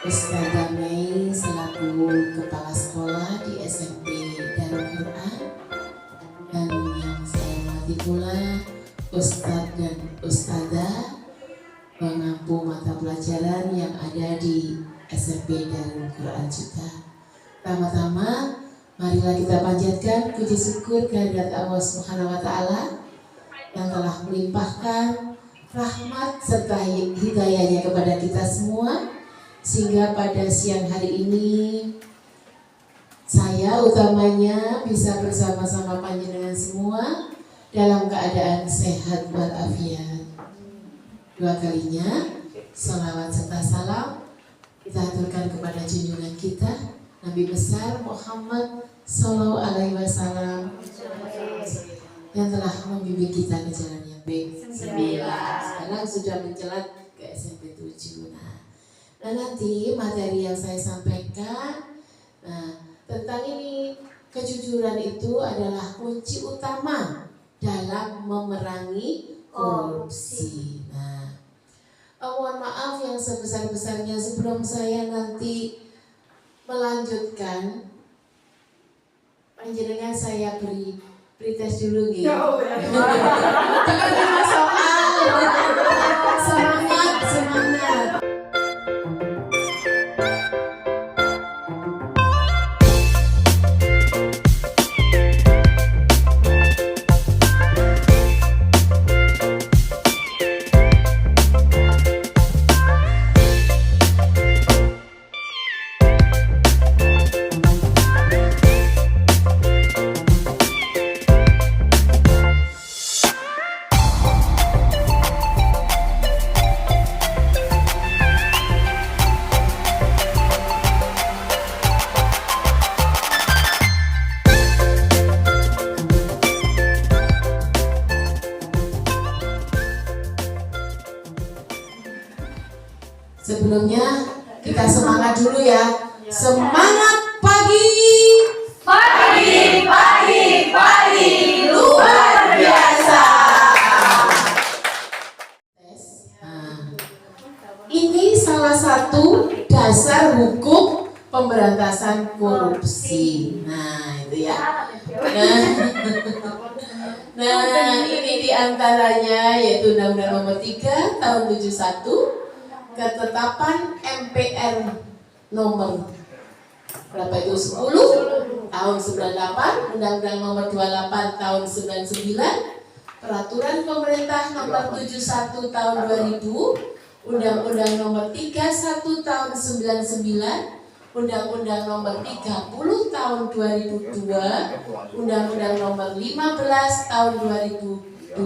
Ustazah Mei selaku Kepala Sekolah di SMP Darul Quran, dan yang saya hormati pula Ustadz dan Ustazah pengampu mata pelajaran yang ada di SMP Darul Quran juga. Pertama-tama marilah kita panjatkan puji syukur kehadirat Allah Subhanahu wa Ta'ala yang telah melimpahkan rahmat serta hidayahnya kepada kita semua, sehingga pada siang hari ini saya utamanya bisa bersama-sama panjenengan semua dalam keadaan sehat walafiat. Dua kalinya salawat serta salam kita aturkan kepada junjungan kita Nabi besar Muhammad Sallallahu Alaihi Wasallam yang telah membimbing kita ke jalan yang baik. Sekarang sudah menjelat ke SMP 7. Nah, nanti materi yang saya sampaikan, tentang ini, kejujuran itu adalah kunci utama dalam memerangi korupsi. Nah, mohon maaf yang sebesar-besarnya sebelum saya nanti melanjutkan, panjenengan saya beri tes dulu nih. Jangan cuma soal. Semangat. Sebelumnya kita semangat dulu ya. Semangat pagi. Pagi luar biasa. Ini salah satu dasar hukum pemberantasan korupsi. Nah, itu ya. Nah, ini diantaranya yaitu Undang-Undang Nomor 3 Tahun 71, ketetapan MPR nomor berapa itu 10 tahun 98, Undang-Undang nomor 28 tahun 99, Peraturan Pemerintah nomor 71 tahun 2000, Undang-Undang nomor 31 tahun 99, Undang-Undang nomor 30 tahun 2002, Undang-Undang nomor 15 tahun 2002,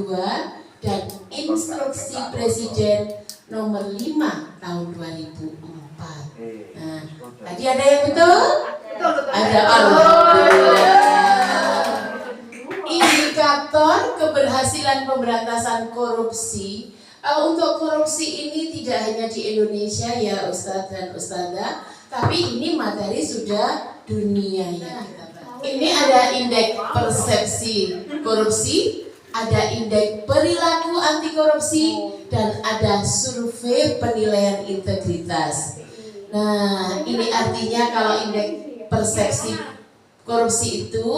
dan Instruksi Presiden nomor 5 tahun 2004. Nah, tadi ada yang betul? Ada. Alhamdulillah. Indikator keberhasilan pemberantasan korupsi. Untuk korupsi ini tidak hanya di Indonesia ya Ustadz dan Ustadzah, tapi ini materi sudah dunia ya. Ini ada indeks persepsi korupsi, ada indeks perilaku anti korupsi, dan ada survei penilaian integritas. Nah, ini artinya kalau indeks persepsi korupsi itu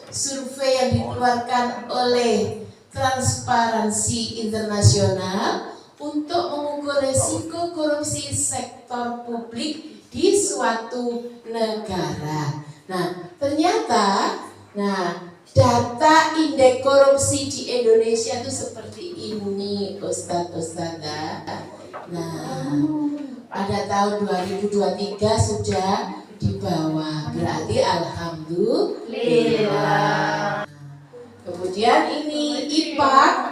survei yang dikeluarkan oleh Transparansi Internasional untuk mengukur risiko korupsi sektor publik di suatu negara. Nah, ternyata data indeks korupsi di Indonesia itu seperti ini, Ustadzah. Nah, pada tahun 2023 sudah di bawah, berarti alhamdulillah. Kemudian ini IPAK,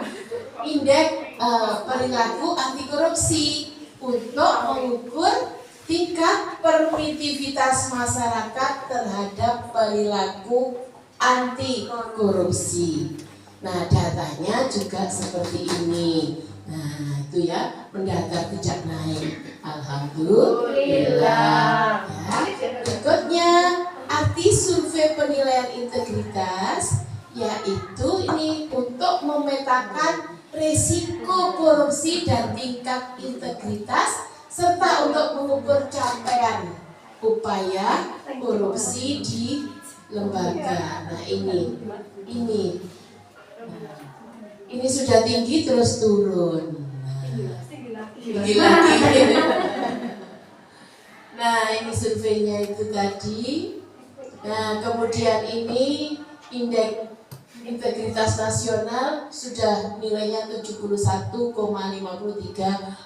indeks perilaku anti korupsi, untuk mengukur tingkat permisivitas masyarakat terhadap perilaku anti korupsi. Nah, datanya juga seperti ini. Nah, itu ya, mendatar tidak naik. Alhamdulillah. Ya. Berikutnya, arti survei penilaian integritas, yaitu ini untuk memetakan risiko korupsi dan tingkat integritas serta untuk mengukur capaian upaya korupsi di lembaga. Nah ini sudah tinggi terus turun. Tinggi lagi. Nah ini surveinya itu tadi. Nah kemudian ini indeks integritas nasional sudah nilainya 71,53,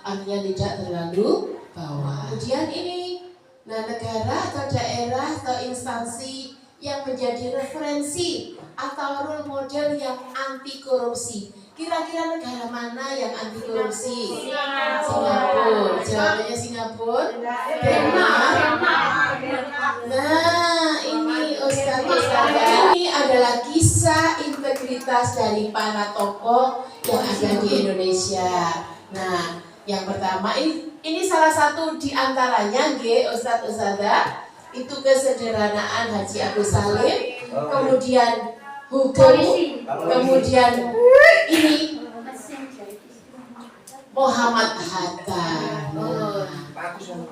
artinya tidak terlalu bawah. Kemudian ini, nah negara atau daerah atau instansi yang menjadi referensi atau role model yang anti korupsi. Kira-kira negara mana yang anti korupsi? Singapura. Jawabannya Singapura. Denmark. Nah ini Ustaz, ini adalah kisah integritas dari para tokoh yang ada di Indonesia. Nah yang pertama ini salah satu di antaranya Ustaz-Ustazah, itu kesederhanaan Haji Agus Salim, kemudian hukum, kemudian ini Muhammad Hatta.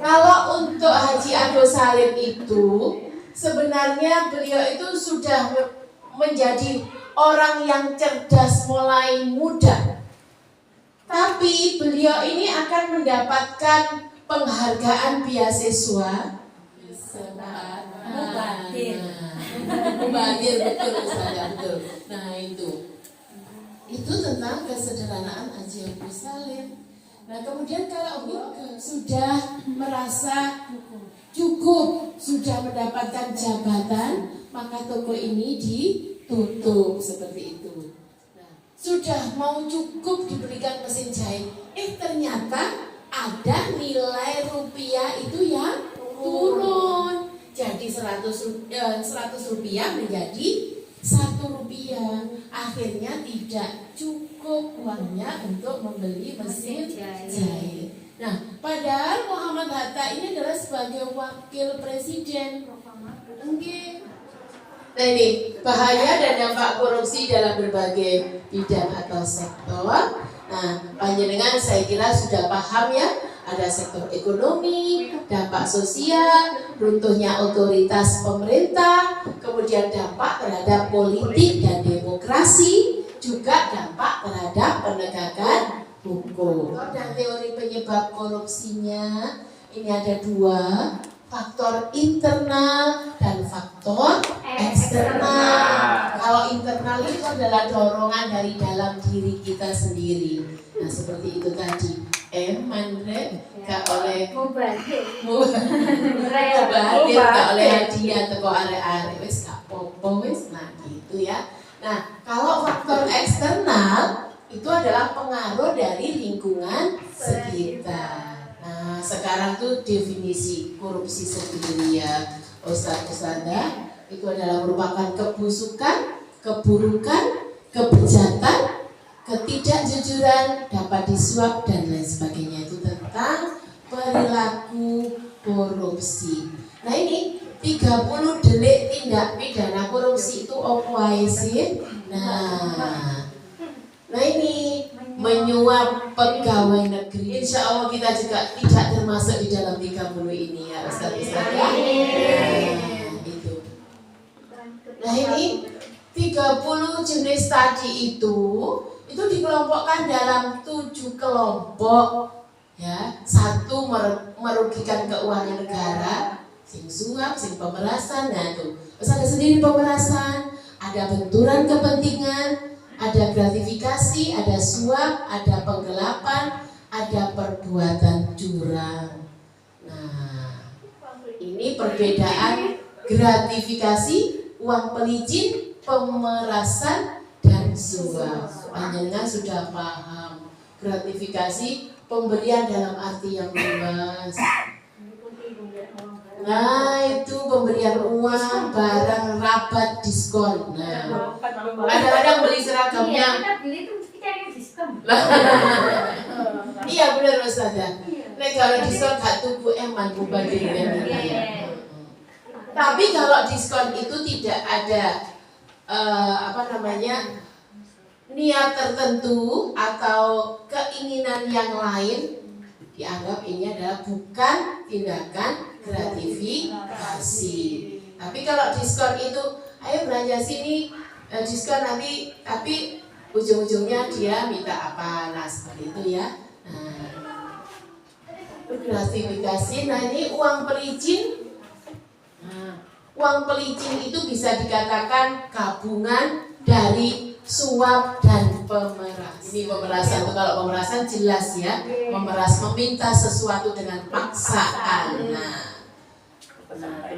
Kalau untuk Haji Agus Salim itu sebenarnya beliau itu sudah menjadi orang yang cerdas mulai muda. Tapi beliau ini akan mendapatkan penghargaan beasiswa Mubadir, betul Ustazah, betul. Nah itu tentang kesederhanaan Haji Agus Salim. Nah kemudian kalau sudah merasa cukup, sudah mendapatkan jabatan, maka toko ini ditutup seperti itu. Nah, sudah mau cukup diberikan mesin jahit, ternyata ada nilai rupiah itu yang turun. Jadi 100 rupiah menjadi 1 rupiah. Akhirnya tidak cukup uangnya untuk membeli mesin jahit. Nah, padahal Muhammad Hatta ini adalah sebagai wakil presiden. Nah ini bahaya dan dampak korupsi dalam berbagai bidang atau sektor. Nah, panjenengan saya kira sudah paham ya. Ada sektor ekonomi, dampak sosial, runtuhnya otoritas pemerintah, kemudian dampak terhadap politik dan demokrasi, juga dampak terhadap penegakan hukum. Dan teori penyebab korupsinya ini ada 2, faktor internal dan faktor eksternal. Kalau internal itu adalah dorongan dari dalam diri kita sendiri. Nah seperti itu tadi. Mandre gak oleh mubadir gak oleh hadiah teko arek-arek wis gak popo wis, nah gitu ya. Nah kalau faktor eksternal itu adalah pengaruh dari lingkungan sekitar. Nah sekarang tuh definisi korupsi sendiri ya Ustazah, itu adalah merupakan kebusukan, keburukan, kebejatan, ketidakjujuran, dapat disuap dan lain sebagainya. Itu tentang perilaku korupsi. Nah ini 30 delik tindak pidana korupsi itu apa sih? Nah ini menyuap pegawai negeri. Insya Allah kita juga tidak termasuk di dalam 30 ini ya Ustaz-Ustaz ya. Itu. Nah ini 30 jenis tadi itu dikelompokkan dalam 7 kelompok ya. 1 merugikan keuangan negara, sing suap, sing pemerasan. Nah tuh terus ada sendiri pemerasan, ada benturan kepentingan, ada gratifikasi, ada suap, ada penggelapan, ada perbuatan curang. Nah ini perbedaan gratifikasi, uang pelicin, pemerasan, dan suap. Panjenengan sudah paham. Gratifikasi pemberian dalam arti yang luas. Nah itu pemberian uang, barang, rabat, diskon. Nah kadang-kadang beli seragamnya. Iya benar Ustazah. Nek kalau diskon gak tuku eman mubazir ya. Tapi kalau diskon itu tidak ada niat tertentu atau keinginan yang lain, dianggap ini adalah bukan tindakan gratifikasi. Tapi kalau diskon itu, ayo belanja sini, diskon nanti, tapi ujung-ujungnya dia minta apa, nah seperti itu ya. Nah, gratifikasi, nah ini uang pelicin. Nah, uang pelicin itu bisa dikatakan gabungan dari suap dan pemeras. Ini pemerasan, kalau pemerasan jelas ya, memeras, meminta sesuatu dengan paksaan. Nah,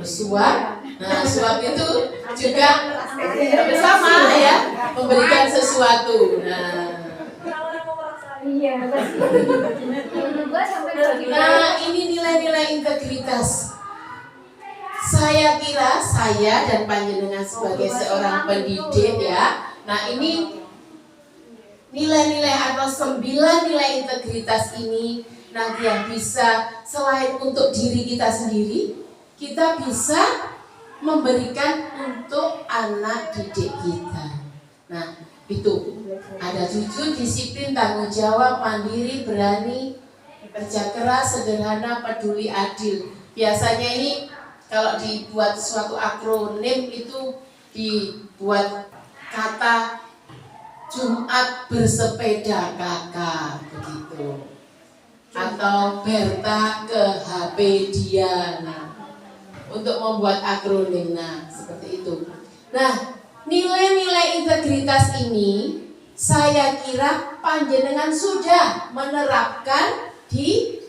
suap, nah suap itu juga sama ya, memberikan sesuatu. Nah, ini nilai-nilai integritas. Saya kira saya dan panjenengan sebagai seorang pendidik ya. Nah, ini nilai-nilai atau 9 nilai integritas ini nanti yang bisa selain untuk diri kita sendiri, kita bisa memberikan untuk anak didik kita. Nah, itu ada jujur, disiplin, tanggung jawab, mandiri, berani, kerja keras, sederhana, peduli, adil. Biasanya ini kalau dibuat suatu akronim itu dibuat kata Jumat bersepeda kakak begitu, atau Berta ke HP dia. Nah, untuk membuat akronim, nah seperti itu. Nah, nilai-nilai integritas ini saya kira panjenengan sudah menerapkan di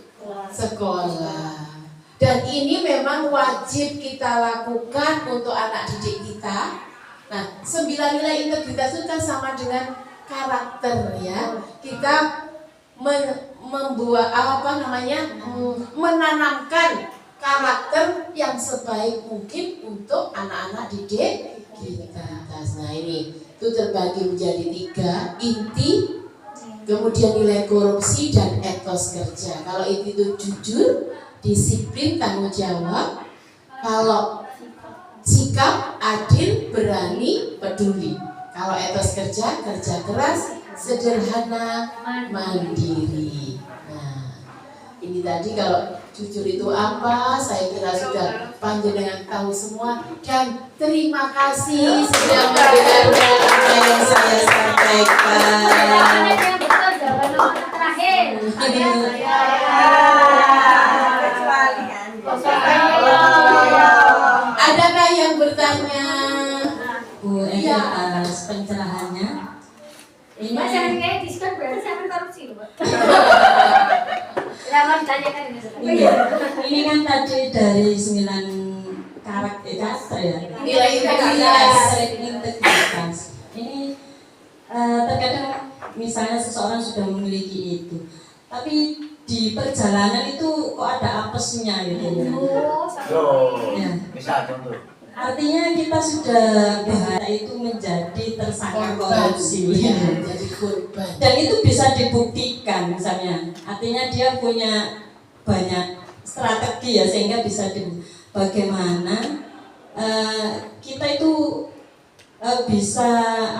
sekolah. Dan ini memang wajib kita lakukan untuk anak didik kita. Nah, 9 nilai integritas itu kan sama dengan karakter ya. Kita membuat menanamkan karakter yang sebaik mungkin untuk anak-anak didik kita. Nah, ini itu terbagi menjadi 3, inti, kemudian nilai korupsi dan etos kerja. Kalau inti itu jujur, disiplin, tanggung jawab. Kalau sikap, adil, berani, peduli. Kalau etos kerja, kerja keras, sederhana, mandiri. Nah, ini tadi kalau jujur itu apa, saya kira sudah panjenengan tahu semua. Dan terima kasih sudah mendengarkan apa yang saya sampaikan. Adakah yang bertanya? Bu Eva atas pencerahannya. Ini jangan kayak diskon berarti saya korupsi loh, Pak. Lama ditanyakan ini. Iya. Ini kan tadi dari 9 karakter ya. Nilai integritas. Ini terkadang misalnya seseorang sudah memiliki itu, tapi di perjalanan itu kok ada apesnya gitu ya. Ya. Bisa contoh. Artinya kita sudah bahaya itu menjadi tersangka korupsi. Ya, jadi korban. Dan itu bisa dibuktikan misalnya. Artinya dia punya banyak strategi ya sehingga bisa bagaimana kita itu bisa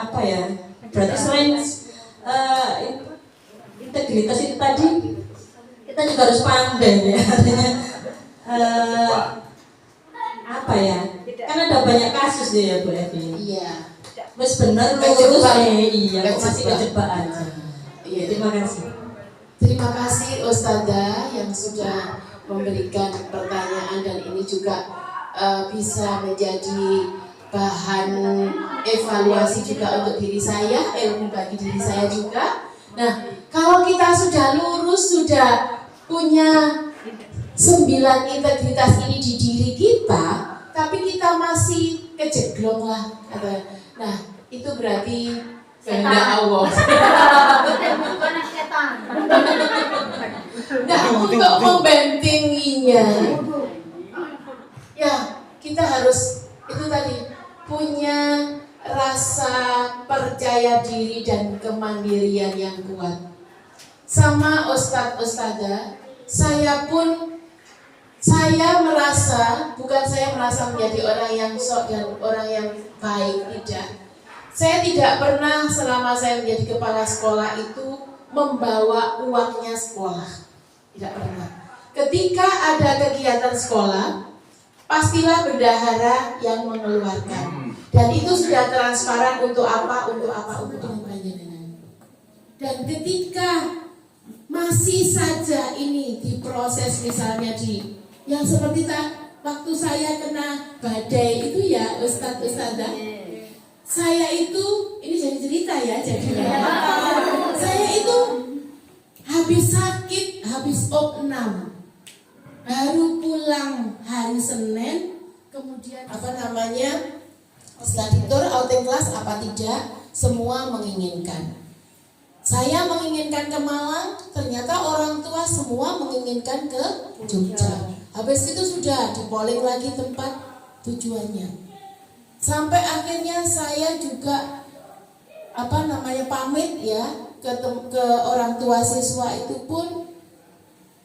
apa ya? Berarti selain integritas itu tadi kita juga harus pandai ya. Artinya apa ya? Kan ada banyak kasus deh ya Bu Evi. Iya. Mas benar lurus iya, kok masih kejebak aja. Iya, Terima kasih. Terima kasih Ustazah yang sudah memberikan pertanyaan, dan ini juga bisa menjadi bahan evaluasi juga untuk diri saya, ilmu bagi diri saya juga. Nah, kalau kita sudah lurus, sudah punya 9 integritas ini di diri kita, tapi kita masih kejeglong lah. Nah, itu berarti kehendak Allah. Bukan setan. Nah, untuk membentenginya, ya kita harus itu tadi punya rasa percaya diri dan kemandirian yang kuat. Sama Ustadz-ustadzah, saya merasa menjadi orang yang sok dan orang yang baik, tidak. Saya tidak pernah selama saya menjadi kepala sekolah itu membawa uangnya sekolah. Tidak pernah. Ketika ada kegiatan sekolah, pastilah bendahara yang mengeluarkan. Dan itu sudah transparan untuk apa, untuk panjenengan. Dan ketika masih saja ini diproses, misalnya di yang seperti waktu saya kena badai itu ya Ustadzah, saya itu ini jadi cerita ya saya itu habis sakit, habis opnam, baru pulang hari Senin, kemudian setelah ditur outing kelas apa tidak, semua menginginkan. Saya menginginkan ke Malang, ternyata orang tua semua menginginkan ke Jogja. Habis itu sudah dipoling lagi tempat tujuannya. Sampai akhirnya saya juga pamit ya ke orang tua siswa itu pun,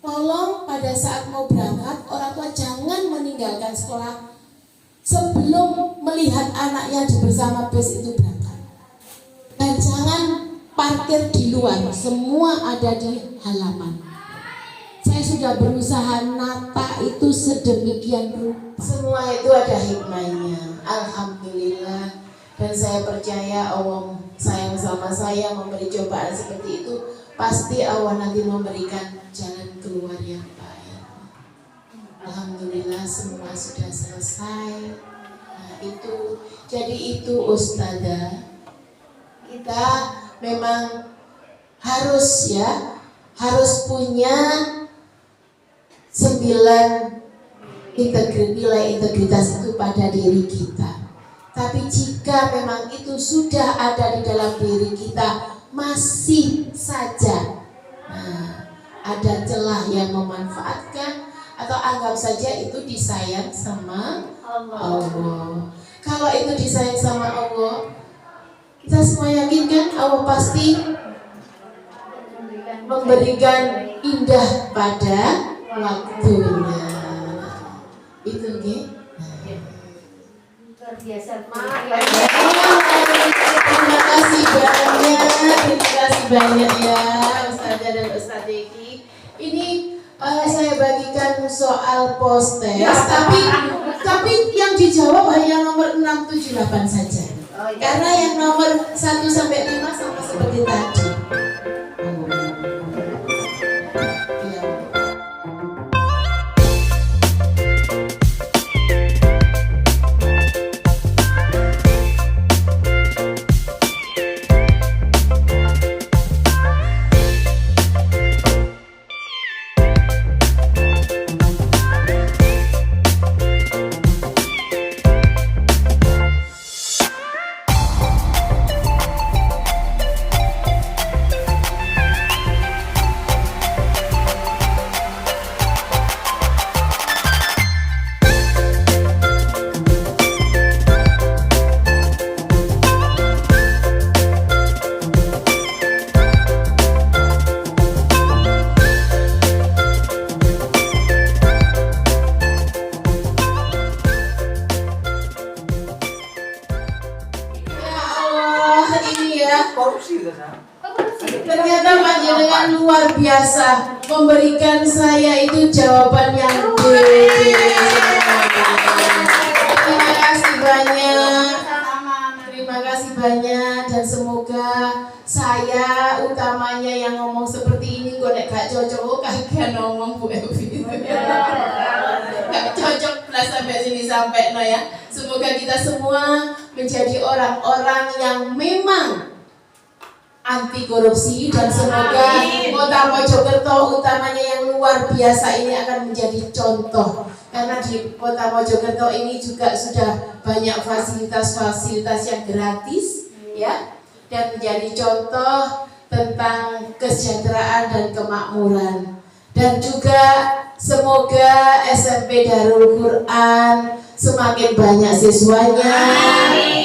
tolong pada saat mau berangkat orang tua jangan meninggalkan sekolah sebelum melihat anaknya bersama bus itu berangkat. Dan jangan parkir di luar, semua ada di halaman. Saya sudah berusaha nata itu sedemikian rupa. Semua itu ada hikmahnya, alhamdulillah. Dan saya percaya Allah sayang sama saya, memberi cobaan seperti itu, pasti Allah nanti memberikan jalan keluar yang baik. Alhamdulillah semua sudah selesai. Nah itu, jadi itu Ustadzah, kita memang harus punya 9 nilai integritas itu pada diri kita. Tapi jika memang itu sudah ada di dalam diri kita, masih saja ada celah yang memanfaatkan, atau anggap saja itu disayang sama Allah. Kalau itu disayang sama Allah, kita semua yakin kan Allah pasti memberikan indah pada waktunya. Itu nggih. Luar biasa. Terima kasih banyak ya Ustazah dan Ustaz Deki. Ini saya bagikan soal post-test, tapi yang dijawab hanya nomor 6, 7, 8 saja. Karena yang nomor 1 sampai 5 sama seperti tadi. Ternyata panjenengan luar biasa memberikan saya itu jawaban yang B. Terima kasih banyak dan semoga saya utamanya yang ngomong seperti ini kok nek gak cocok kagak ngomong Bu Evi. Gak cocok lah sampai sini sampai no ya. Semoga kita semua menjadi orang-orang yang memang anti korupsi, dan semoga Kota Mojokerto utamanya yang luar biasa ini akan menjadi contoh, karena di Kota Mojokerto ini juga sudah banyak fasilitas-fasilitas yang gratis ya, dan menjadi contoh tentang kesejahteraan dan kemakmuran. Dan juga semoga SMP Darul Quran semakin banyak siswanya,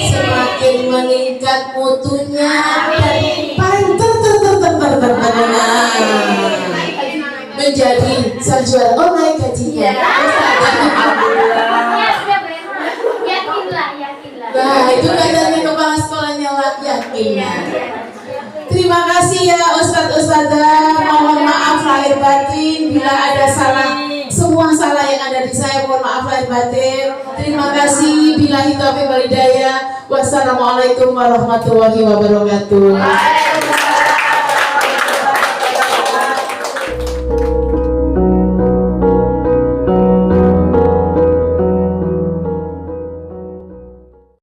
semakin meningkat mutunya, dan paling menjadi sarjana online gajinya. Yakinlah. Nah itu katanya kepala sekolahnya yakin. Terima kasih ya Ustadz Ustadzah. Mohon maaf lahir batin bila ada salah. Semua salah yang ada di saya mohon maaf lahir batin. Terima kasih. Billahi taufiq wal hidayah. Wassalamualaikum warahmatullahi wabarakatuh.